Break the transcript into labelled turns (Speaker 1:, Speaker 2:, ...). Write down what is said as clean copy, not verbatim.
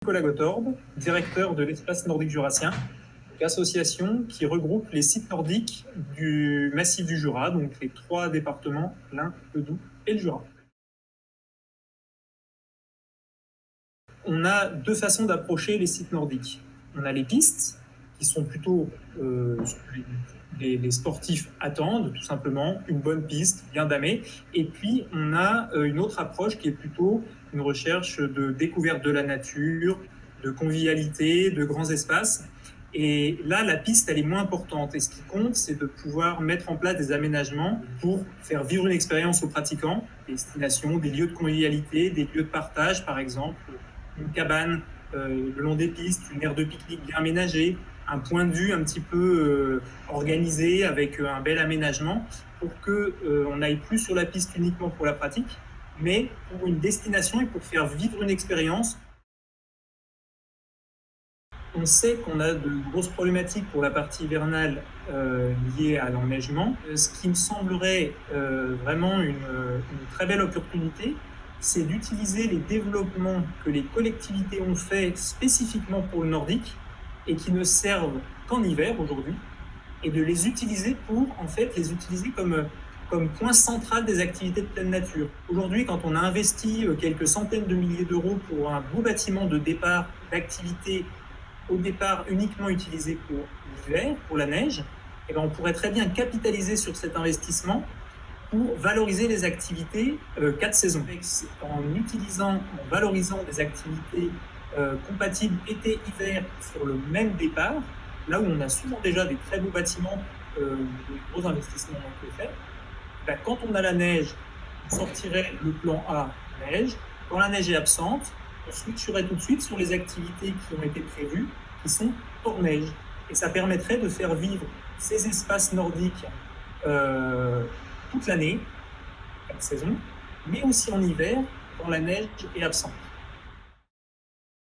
Speaker 1: Nicolas Gottorb, directeur de l'Espace Nordique Jurassien, association qui regroupe les sites nordiques du massif du Jura, donc les 3 départements, l'Ain, le Doubs et le Jura. On a 2 façons d'approcher les sites nordiques. On a les pistes, qui sont plutôt ce que les sportifs attendent, tout simplement, une bonne piste, bien damée. Et puis, on a une autre approche qui est plutôt une recherche de découverte de la nature, de convivialité, de grands espaces. Et là, la piste, elle est moins importante. Et ce qui compte, c'est de pouvoir mettre en place des aménagements pour faire vivre une expérience aux pratiquants, des destinations, des lieux de convivialité, des lieux de partage, par exemple, une cabane le long des pistes, une aire de pique-nique bien aménagée, un point de vue un petit peu organisé avec un bel aménagement pour qu'on n'aille plus sur la piste uniquement pour la pratique, mais pour une destination et pour faire vivre une expérience. On sait qu'on a de grosses problématiques pour la partie hivernale liée à l'enneigement. Ce qui me semblerait vraiment une très belle opportunité, c'est d'utiliser les développements que les collectivités ont fait spécifiquement pour le nordique et qui ne servent qu'en hiver aujourd'hui, et de les utiliser pour en fait les utiliser comme point central des activités de pleine nature. Aujourd'hui, quand on a investi quelques centaines de milliers d'euros pour un beau bâtiment de départ d'activité au départ uniquement utilisé pour l'hiver, pour la neige, et bien on pourrait très bien capitaliser sur cet investissement pour valoriser les activités 4 saisons. En valorisant des activités compatibles été-hiver sur le même départ, là où on a souvent déjà des très beaux bâtiments, des gros investissements ont été faits, ben, quand on a la neige, on sortirait le plan A neige. Quand la neige est absente, on switcherait tout de suite sur les activités qui ont été prévues, qui sont hors neige. Et ça permettrait de faire vivre ces espaces nordiques toute l'année, 4 saisons, mais aussi en hiver, quand la neige est absente.